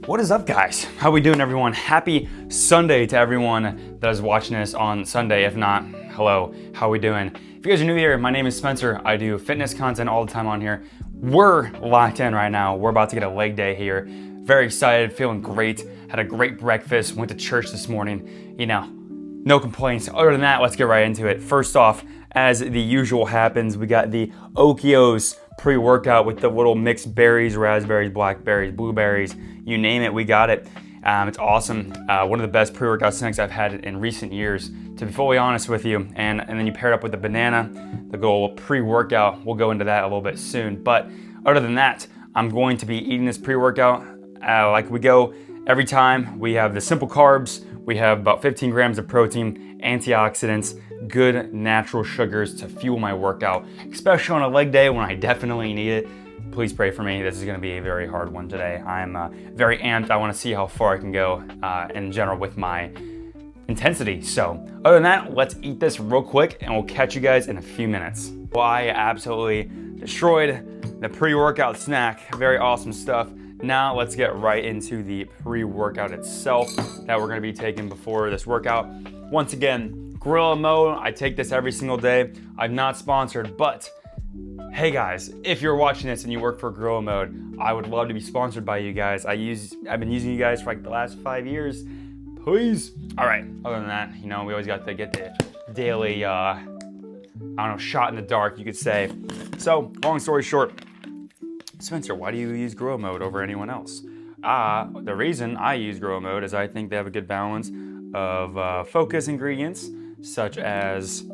What is up, guys? How we doing, everyone? Happy Sunday to everyone that is watching this on Sunday. If not, hello, how we doing? If you guys are new here, my name is Spencer. I do fitness content all the time on here. We're locked in right now. We're about to get a leg day here. Very excited, feeling great. Had a great breakfast, went to church this morning. You know, no complaints. Other than that, let's get right into it. First off, as the usual happens, we got the Okios pre-workout with the little mixed berries, raspberries, blackberries, blueberries, you name it, we got it. It's awesome. One of the best pre-workout snacks I've had in recent years, to be fully honest with you. And then you pair it up with the banana, the goal pre-workout. We'll go into that a little bit soon. But other than that, I'm going to be eating this pre-workout like we go every time. We have the simple carbs. We have about 15 grams of protein, antioxidants, good natural sugars to fuel my workout, especially on a leg day when I definitely need it. Please pray for me. This is going to be a very hard one today. I'm very amped. I want to see how far I can go in general with my intensity. So other than that, let's eat this real quick and we'll catch you guys in a few minutes. Well, I absolutely destroyed the pre-workout snack. Very awesome stuff. Now let's get right into the pre-workout itself that we're going to be taking before this workout. Once again, Gorilla Mode. I take this every single day. I'm not sponsored, but hey guys, if you're watching this and you work for Gorilla Mode, I would love to be sponsored by you guys. I've been using you guys for like the last 5 years. Please. All right. Other than that, you know, we always got to get the daily, I don't know, shot in the dark, you could say. So, long story short, Spencer, why do you use Gorilla Mode over anyone else? The reason I use Gorilla Mode is I think they have a good balance of focus ingredients, such as,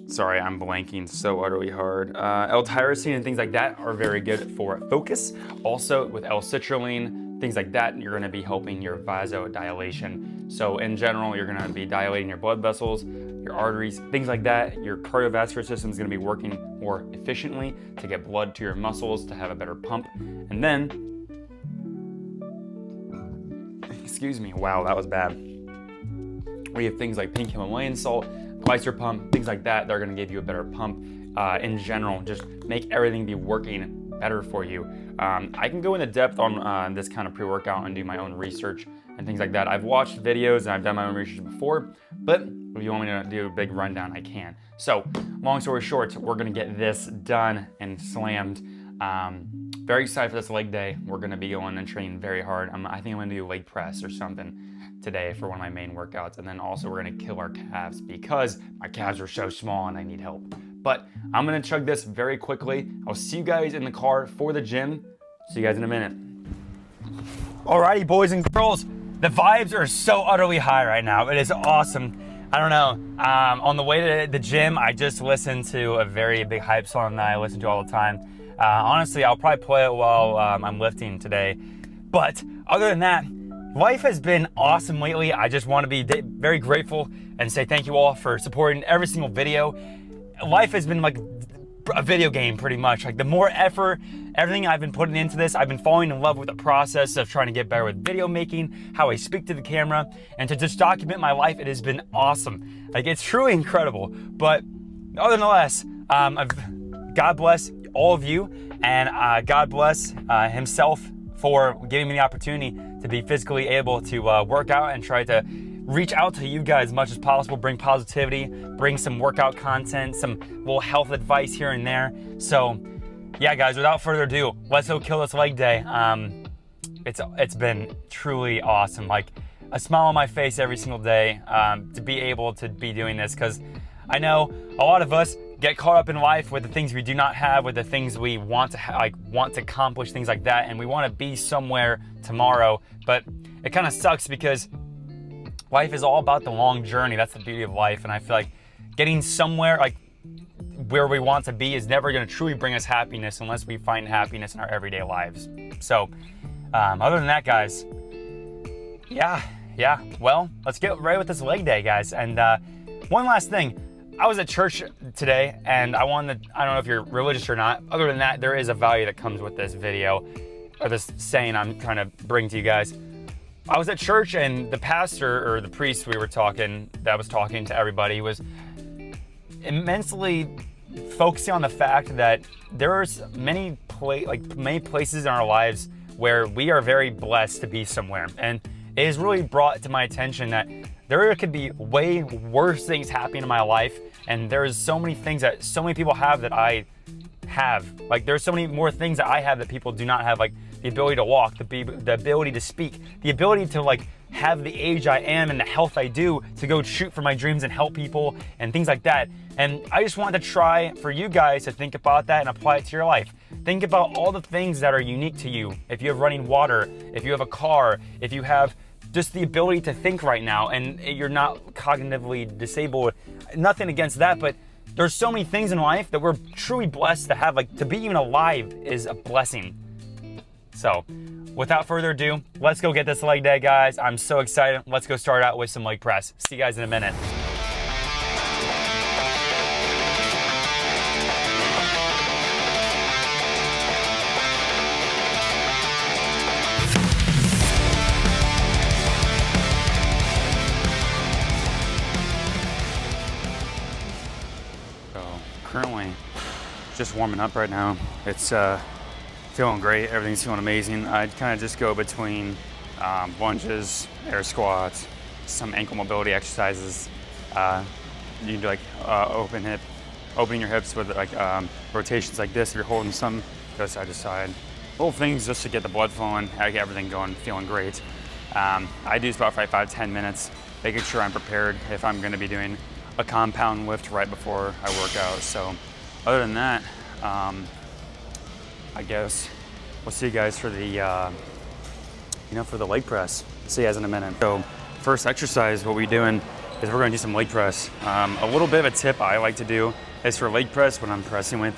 sorry, I'm blanking so utterly hard. L-tyrosine and things like that are very good for focus. Also, with L-citrulline, things like that, you're gonna be helping your vasodilation. So in general, you're gonna be dilating your blood vessels, your arteries, things like that. Your cardiovascular system is gonna be working more efficiently to get blood to your muscles, to have a better pump. And then, excuse me, wow, that was bad. We have things like pink Himalayan salt, glycer pump, things like that. They're gonna give you a better pump in general, just make everything be working better for you. I can go into depth on this kind of pre-workout and do my own research and things like that. I've watched videos and I've done my own research before, but if you want me to do a big rundown, I can. So, long story short, we're gonna get this done and slammed. Very excited for this leg day. We're gonna be going and training very hard. I think I'm gonna do leg press or something today for one of my main workouts. And then also we're gonna kill our calves because my calves are so small and I need help. But I'm gonna chug this very quickly. I'll see you guys in the car for the gym. See you guys in a minute. Alrighty, boys and girls. The vibes are so utterly high right now. It is awesome. I don't know. On the way to the gym, I just listened to a very big hype song that I listen to all the time. Honestly, I'll probably play it while I'm lifting today. But other than that, life has been awesome lately. I just want to be very grateful and say thank you all for supporting every single video. Life has been like a video game pretty much. Like the more effort, everything I've been putting into this, I've been falling in love with the process of trying to get better with video making, how I speak to the camera, and to just document my life. It has been awesome. Like it's truly incredible. But nonetheless, God bless all of you, and God bless himself for giving me the opportunity to be physically able to work out and try to reach out to you guys as much as possible, bring positivity, bring some workout content, some little health advice here and there. So yeah, guys, without further ado, let's go kill this leg day. It's been truly awesome. Like a smile on my face every single day to be able to be doing this, because I know a lot of us get caught up in life with the things we do not have, with the things we want to want to accomplish, things like that, and we want to be somewhere tomorrow. But it kind of sucks because life is all about the long journey. That's the beauty of life, and I feel like getting somewhere like where we want to be is never going to truly bring us happiness unless we find happiness in our everyday lives. So, other than that, guys, yeah. Well, let's get right with this leg day, guys. And one last thing. I was at church today, and I don't know if you're religious or not. Other than that, there is a value that comes with this video, or this saying I'm trying to bring to you guys. I was at church, and the pastor, or the priest that was talking to everybody, was immensely focusing on the fact that there's many places in our lives where we are very blessed to be somewhere. And it has really brought to my attention that there could be way worse things happening in my life, and there's so many things that so many people have that I have. Like, there's so many more things that I have that people do not have, like the ability to walk, the ability to speak, the ability to like have the age I am and the health I do to go shoot for my dreams and help people and things like that. And I just wanted to try for you guys to think about that and apply it to your life. Think about all the things that are unique to you. If you have running water, if you have a car, if you have just the ability to think right now and you're not cognitively disabled, nothing against that, but there's so many things in life that we're truly blessed to have. Like, to be even alive is a blessing. So without further ado, let's go get this leg day, guys. I'm so excited. Let's go start out with some leg press. See you guys in a minute. Currently just warming up right now. It's feeling great. Everything's feeling amazing. I kind of just go between lunges, air squats, some ankle mobility exercises. You can do like opening your hips with like rotations like this. If you're holding some, go side to side. Little things just to get the blood flowing, get everything going, feeling great. I do about 5 to 10 minutes, making sure I'm prepared if I'm going to be doing a compound lift right before I work out. So other than that, I guess we'll see you guys for the for the leg press. See you guys in a minute. So first exercise, what we're doing is we're gonna do some leg press. A little bit of a tip I like to do is for leg press when I'm pressing with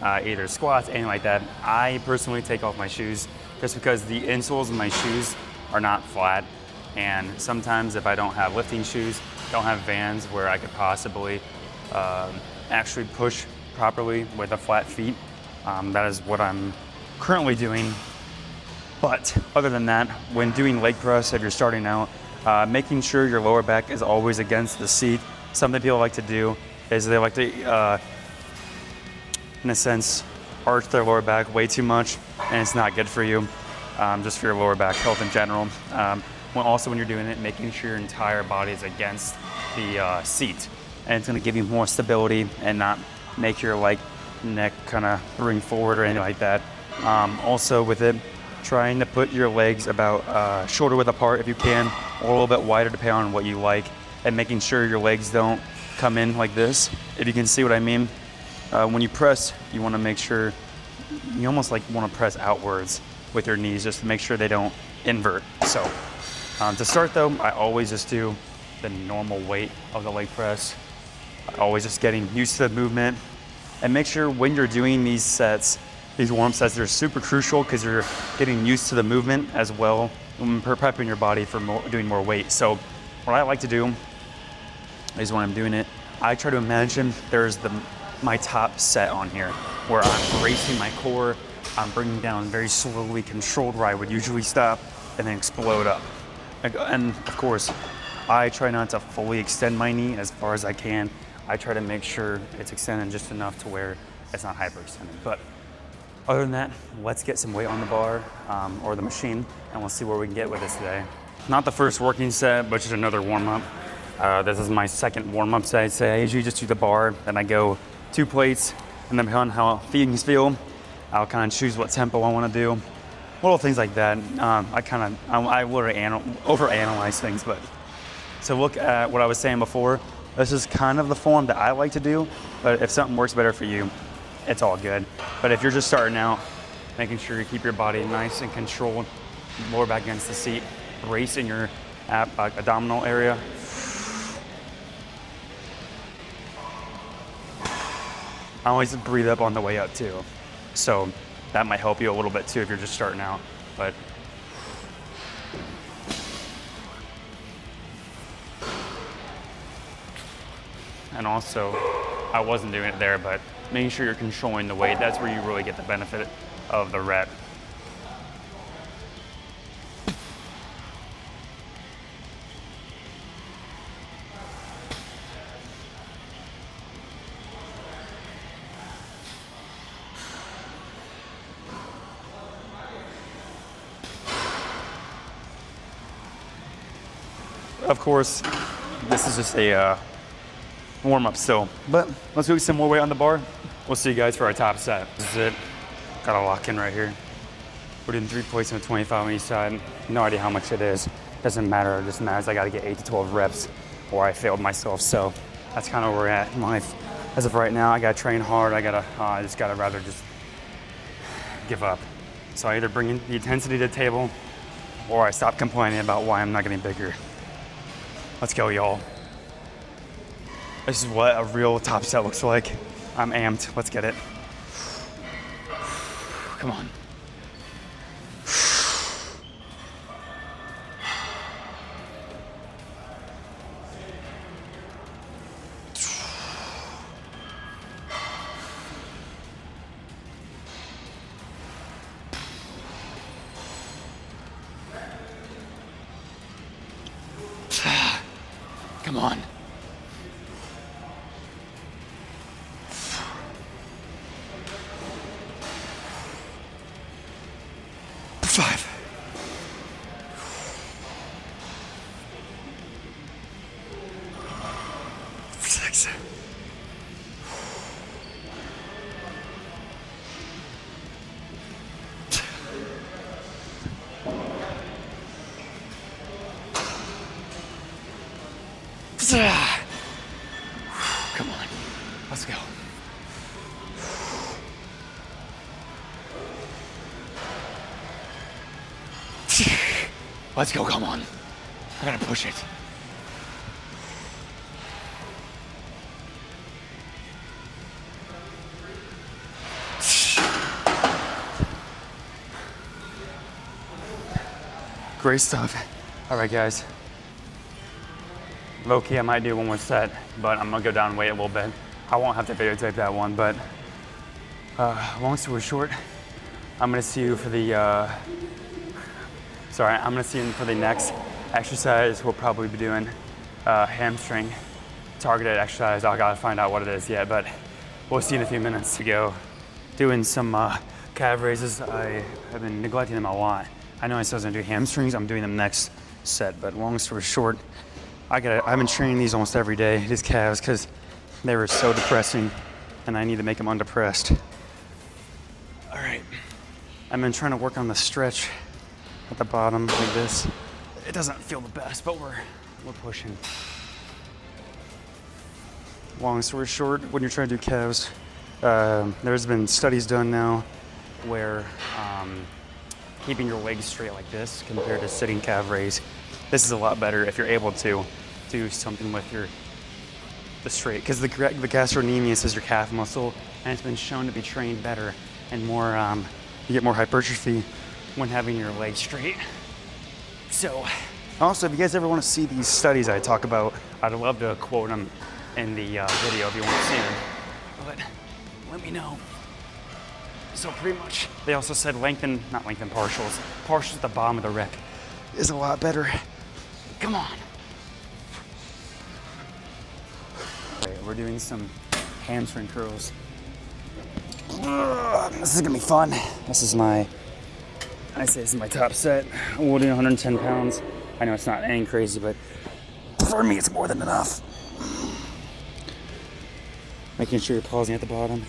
either squats, anything like that. I personally take off my shoes just because the insoles of my shoes are not flat. And sometimes if I don't have lifting shoes, don't have Vans where I could possibly actually push properly with the flat feet, that is what I'm currently doing. But other than that, when doing leg press, if you're starting out, making sure your lower back is always against the seat. Something people like to do is they like to, in a sense, arch their lower back way too much, and it's not good for you, just for your lower back health in general. When you're doing it, making sure your entire body is against the seat, and it's going to give you more stability and not make your neck kind of bring forward or anything like that. Also with it, trying to put your legs about shoulder width apart if you can, or a little bit wider depending on what you like, and making sure your legs don't come in like this. If you can see what I mean, when you press, you want to make sure you almost want to press outwards with your knees just to make sure they don't invert. So to start though, I always just do the normal weight of the leg press. Always just getting used to the movement, and make sure when you're doing these sets, these warm sets, they're super crucial because you're getting used to the movement as well, and prepping your body for doing more weight. So what I like to do is when I'm doing it, I try to imagine there's my top set on here where I'm bracing my core, I'm bringing down very slowly, controlled, where I would usually stop and then explode up. And of course, I try not to fully extend my knee as far as I can. I try to make sure it's extended just enough to where it's not hyperextended. But other than that, let's get some weight on the bar or the machine, and we'll see where we can get with this today. Not the first working set, but just another warm-up. This is my second warm-up set. I'd say I usually just do the bar, then I go 2 plates, and then depending on how things feel, I'll kind of choose what tempo I want to do. Little things like that. I literally overanalyze things, but so look at what I was saying before. This is kind of the form that I like to do, but if something works better for you, it's all good. But if you're just starting out, making sure you keep your body nice and controlled, lower back against the seat, brace in your abdominal area. I always breathe up on the way up too. So that might help you a little bit too if you're just starting out. But and also, I wasn't doing it there, but making sure you're controlling the weight, that's where you really get the benefit of the rep. of course, this is just a warm up still. But let's do some more weight on the bar. We'll see you guys for our top set. This is it. Got a lock in right here. We're doing 3 plates and a 25 on each side. No idea how much it is. Doesn't matter, it just matters I gotta get 8 to 12 reps or I failed myself. So that's kind of where we're at in life. As of right now, I gotta train hard. I just gotta rather just give up. So I either bring in the intensity to the table or I stop complaining about why I'm not getting bigger. Let's go, y'all. This is what a real top set looks like. I'm amped, let's get it. Come on. Come on. Five. Six. Come on, let's go. Let's go, come on. I gotta push it. Great stuff. All right, guys. Low key, I might do one more set, but I'm gonna go down and weight a little bit. I won't have to videotape that one, but long story short, I'm gonna see you for the, I'm gonna see you for the next exercise. We'll probably be doing hamstring targeted exercise. I gotta find out what it is yet, but we'll see in a few minutes. To go doing some calf raises. I have been neglecting them a lot. I know I said I was gonna do hamstrings. I'm doing them next set, but long story short, I've been training these almost every day, these calves, because they were so depressing and I need to make them undepressed. All right, I've been trying to work on the stretch at the bottom like this. It doesn't feel the best, but we're pushing. Long story short, when you're trying to do calves, there's been studies done now where keeping your legs straight like this compared to sitting calf raise, this is a lot better if you're able to do something with the straight, because the gastrocnemius is your calf muscle, and it's been shown to be trained better and more, you get more hypertrophy when having your legs straight. So, also, if you guys ever want to see these studies I talk about, I'd love to quote them in the video if you want to see them, but let me know. So pretty much, they also said not lengthen partials. Partials at the bottom of the rep is a lot better. Come on. Okay, we're doing some hamstring curls. This is gonna be fun. This is my top set. We'll do 110 pounds. I know it's not anything crazy, but for me it's more than enough. Making sure you're pausing at the bottom.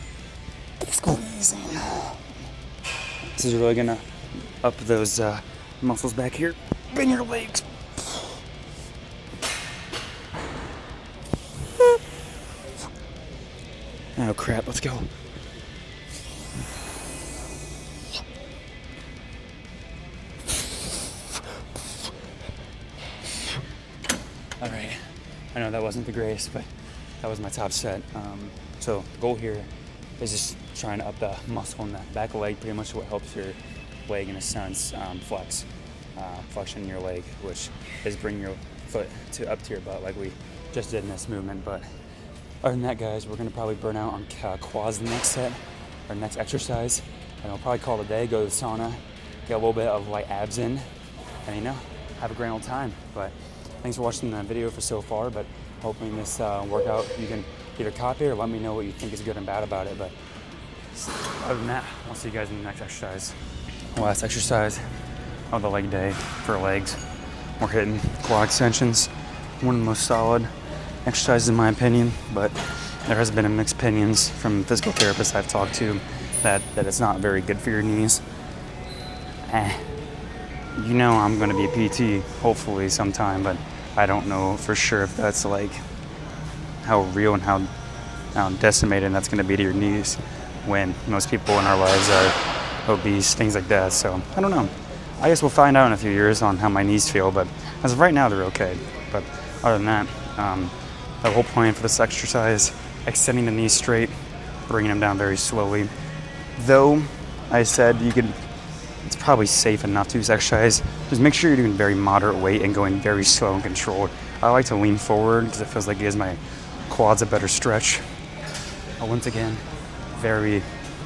Squeezing. This is really gonna up those muscles back here. Bend your legs. Oh crap, let's go. All right, I know that wasn't the greatest, but that was my top set. So the goal here is just trying to up the muscle in that back leg, pretty much what helps your leg in a sense flexion in your leg, which is bring your foot up to your butt like we just did in this movement. But other than that, guys, we're gonna probably burn out on quads the next set, or next exercise, and I'll probably call it a day, go to the sauna, get a little bit of light abs in, and have a grand old time. But thanks for watching the video for so far, but hoping this workout you can either copy or let me know what you think is good and bad about it. But other than that, I'll see you guys in the next exercise. Last exercise of the leg day for legs. We're hitting quad extensions. one of the most solid exercises in my opinion, but there has been mixed opinions from physical therapists I've talked to that it's not very good for your knees. You know I'm going to be a PT hopefully sometime, but I don't know for sure if that's like how real and how decimated that's going to be to your knees when most people in our lives are obese, things like that. So I don't know. I guess we'll find out in a few years on how my knees feel, but as of right now they're okay. But other than that, the whole plan for this exercise, extending the knees straight, bringing them down very slowly. Though I said it's probably safe enough to use exercise, just make sure you're doing very moderate weight and going very slow and controlled. I like to lean forward because it feels like it gives my quads a better stretch. Once again, very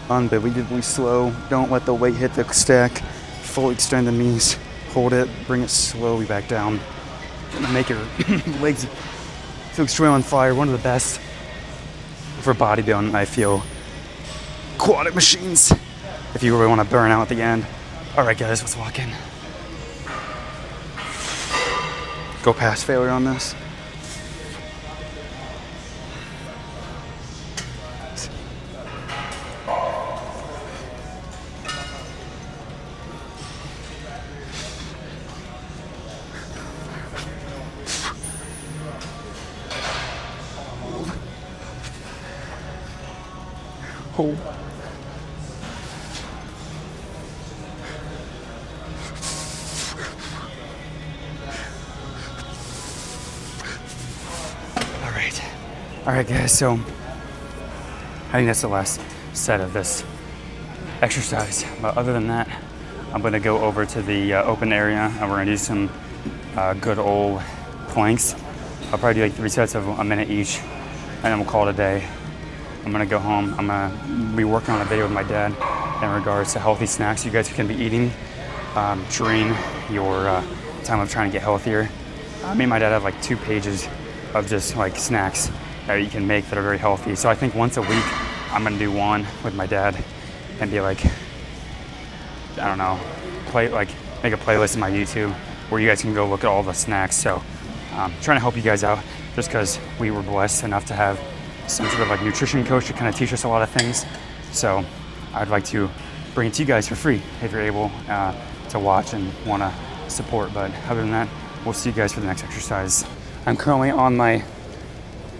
unbelievably slow. Don't let the weight hit the stack. Fully extend the knees, hold it, bring it slowly back down. Make your legs feel extremely on fire. One of the best for bodybuilding, I feel. Aquatic machines, if you really want to burn out at the end. All right, guys, let's walk in. Go past failure on this. Hold. All right, guys, so I think that's the last set of this exercise. But other than that, I'm gonna go over to the open area and we're gonna do some good old planks. I'll probably do like 3 sets of a minute each, and then we'll call it a day. I'm gonna go home. I'm gonna be working on a video with my dad in regards to healthy snacks you guys can be eating during your time of trying to get healthier. Me and my dad have like 2 pages of just like snacks that you can make that are very healthy. So I think once a week, I'm gonna do one with my dad and be like, I don't know, make a playlist in my YouTube where you guys can go look at all the snacks. So trying to help you guys out just because we were blessed enough to have some sort of like nutrition coach to kind of teach us a lot of things. So I'd like to bring it to you guys for free if you're able to watch and want to support. But other than that, we'll see you guys for the next exercise. I'm currently on my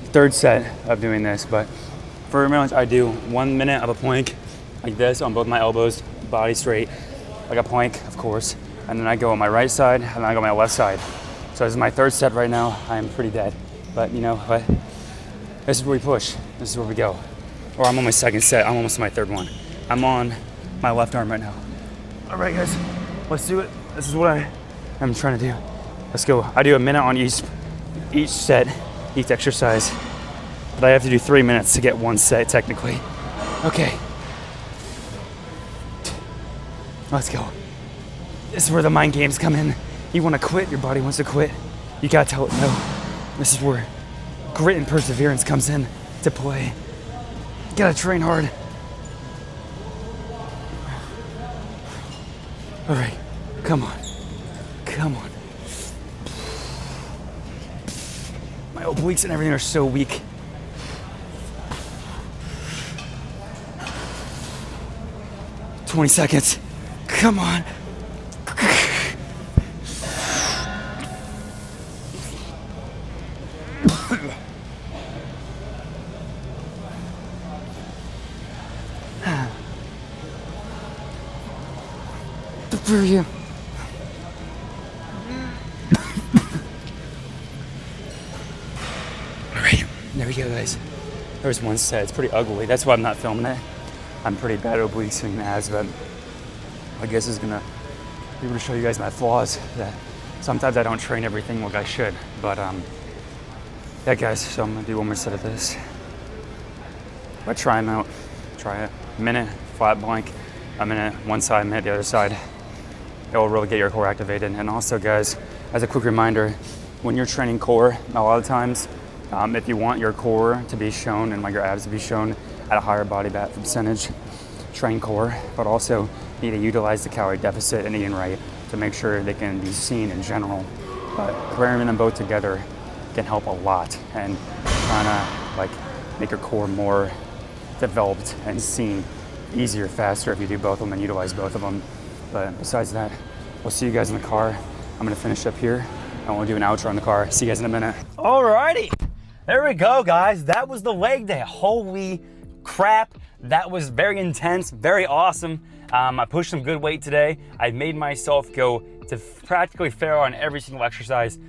3rd set of doing this, but for real, I do 1 minute of a plank like this on both my elbows, body straight, like a plank, of course. And then I go on my right side, and then I go on my left side. So this is my 3rd set right now. I am pretty dead, but you know what? This is where we push. This is where we go. Or I'm on my 2nd set. I'm almost on my 3rd one. I'm on my left arm right now. All right, guys, let's do it. This is what I'm trying to do. Let's go. I do a minute on each set, each exercise, but I have to do 3 minutes to get 1 set technically. Okay. Let's go. This is where the mind games come in. You want to quit, your body wants to quit. You gotta tell it no. This is where grit and perseverance comes in to play. You gotta train hard. All right, come on, come on. My obliques and everything are so weak. "20 seconds, come on." For you. All right, there we go, guys. There's 1 set. It's pretty ugly. That's why I'm not filming it. I'm pretty bad at obliques and abs, but I guess it's gonna be able to show you guys my flaws. That sometimes I don't train everything like I should, but yeah, guys. So I'm gonna do 1 more set of this. But try them out. Try a minute flat blank, a minute one side, a minute the other side. It will really get your core activated. And also, guys, as a quick reminder, when you're training core, a lot of times, if you want your core to be shown and like your abs to be shown at a higher body fat percentage, train core, but also need to utilize the calorie deficit and eating right to make sure they can be seen in general. But pairing them both together can help a lot, and trying to like make your core more developed and seen easier, faster if you do both of them and utilize both of them. But besides that, we'll see you guys in the car. I'm gonna finish up here. I want to do an outro in the car. See you guys in a minute. Alrighty, there we go, guys. That was the leg day. Holy crap, that was very intense, very awesome. I pushed some good weight today. I made myself go to practically fail on every single exercise.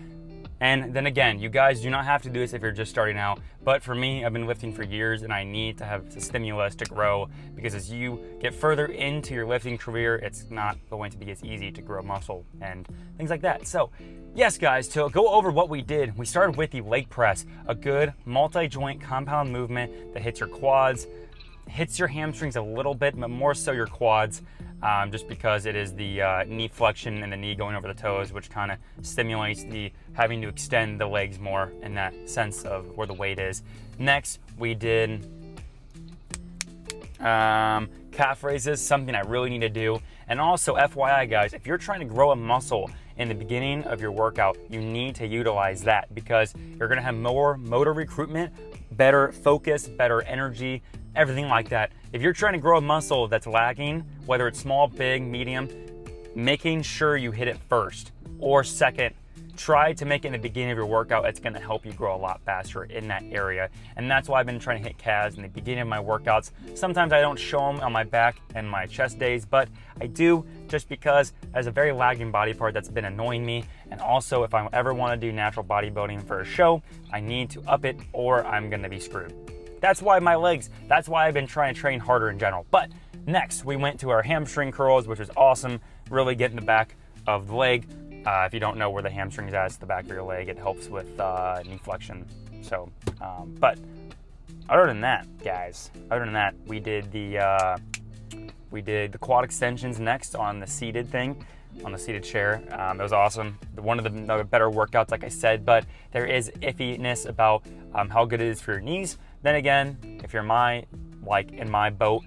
And then again, you guys do not have to do this if you're just starting out. But for me, I've been lifting for years and I need to have a stimulus to grow, because as you get further into your lifting career, it's not going to be as easy to grow muscle and things like that. So yes, guys, to go over what we did, we started with the leg press, a good multi-joint compound movement that hits your quads, hits your hamstrings a little bit, but more so your quads, just because it is the knee flexion and the knee going over the toes, which kind of stimulates the having to extend the legs more in that sense of where the weight is. Next, we did calf raises, something I really need to do. And also, FYI, guys, if you're trying to grow a muscle in the beginning of your workout, you need to utilize that, because you're gonna have more motor recruitment, better focus, better energy, everything like that. If you're trying to grow a muscle that's lacking, whether it's small, big, medium, making sure you hit it first or second, try to make it in the beginning of your workout. It's going to help you grow a lot faster in that area. And that's why I've been trying to hit calves in the beginning of my workouts. Sometimes I don't show them on my back and my chest days, but I do, just because as a very lagging body part that's been annoying me. And also, if I ever want to do natural bodybuilding for a show, I need to up it or I'm going to be screwed. That's why my legs, that's why I've been trying to train harder in general. But next, we went to our hamstring curls, which was awesome. Really getting the back of the leg. If you don't know where the hamstring is at, it's the back of your leg. It helps with knee flexion. So, but other than that, guys, we did the quad extensions next on the seated thing, on the seated chair. It was awesome. One of the better workouts, like I said, but there is iffiness about how good it is for your knees. Then again, if you're in my boat,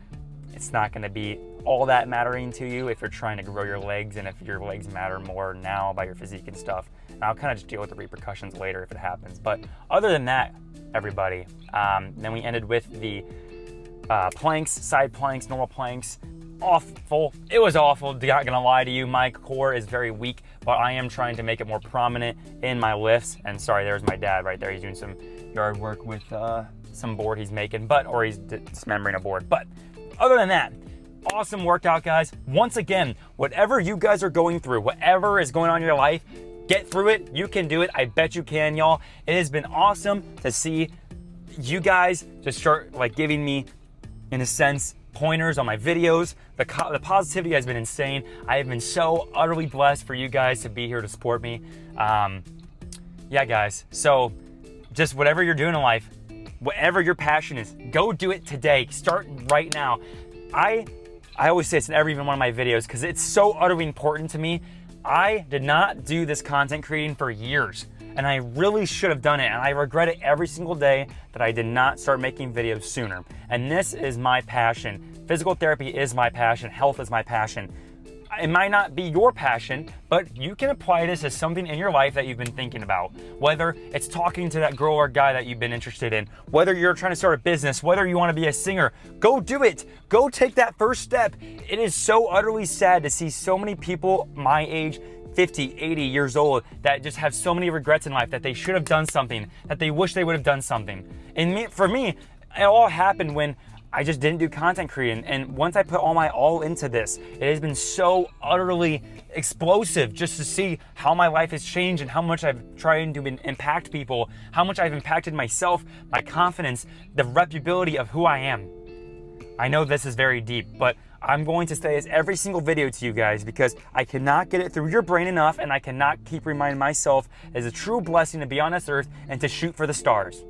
it's not going to be all that mattering to you if you're trying to grow your legs, and if your legs matter more now by your physique and stuff. And I'll kind of just deal with the repercussions later if it happens. But other than that, everybody, then we ended with the planks, side planks, normal planks. Awful. It was awful. Not gonna lie to you, my core is very weak, but I am trying to make it more prominent in my lifts. And sorry, there's my dad right there. He's doing some yard work with some board he's making, or he's dismembering a board. But other than that, awesome workout, guys. Once again, whatever you guys are going through, whatever is going on in your life, get through it. You can do it. I bet you can, y'all. It has been awesome to see you guys just start giving me, in a sense, pointers on my videos. The positivity has been insane. I have been so utterly blessed for you guys to be here to support me. Yeah, guys. So just whatever you're doing in life, whatever your passion is, go do it today. Start right now. I always say it's in every one of my videos because it's so utterly important to me. I did not do this content creating for years, and I really should have done it, and I regret it every single day that I did not start making videos sooner. And this is my passion. Physical therapy is my passion. Health is my passion. It might not be your passion, but you can apply this as something in your life that you've been thinking about. Whether it's talking to that girl or guy that you've been interested in, whether you're trying to start a business, whether you want to be a singer, go do it. Go take that first step. It is so utterly sad to see so many people my age, 50, 80 years old, that just have so many regrets in life, that they should have done something, that they wish they would have done something. And for me, it all happened when I just didn't do content creating. And once I put all my all into this, it has been so utterly explosive just to see how my life has changed and how much I've tried to impact people, how much I've impacted myself, my confidence, the reputability of who I am. I know this is very deep, but I'm going to say this every single video to you guys because I cannot get it through your brain enough, and I cannot keep reminding myself it's a true blessing to be on this earth and to shoot for the stars.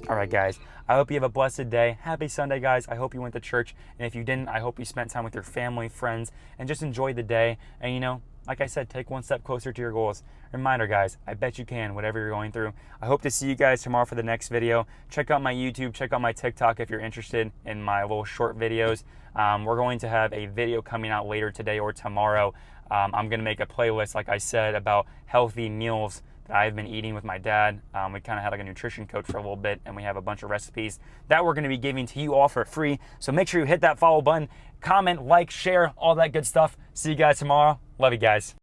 All right, guys. I hope you have a blessed day. Happy Sunday, guys. I hope you went to church. And if you didn't, I hope you spent time with your family, friends, and just enjoyed the day. And like I said, take one step closer to your goals. Reminder, guys, I bet you can, whatever you're going through. I hope to see you guys tomorrow for the next video. Check out my YouTube, check out my TikTok if you're interested in my little short videos. We're going to have a video coming out later today or tomorrow. I'm going to make a playlist, like I said, about healthy meals that I've been eating with my dad. We kind of had like a nutrition coach for a little bit, and we have a bunch of recipes that we're going to be giving to you all for free. So make sure you hit that follow button, comment, like, share, all that good stuff. See you guys tomorrow. Love you guys.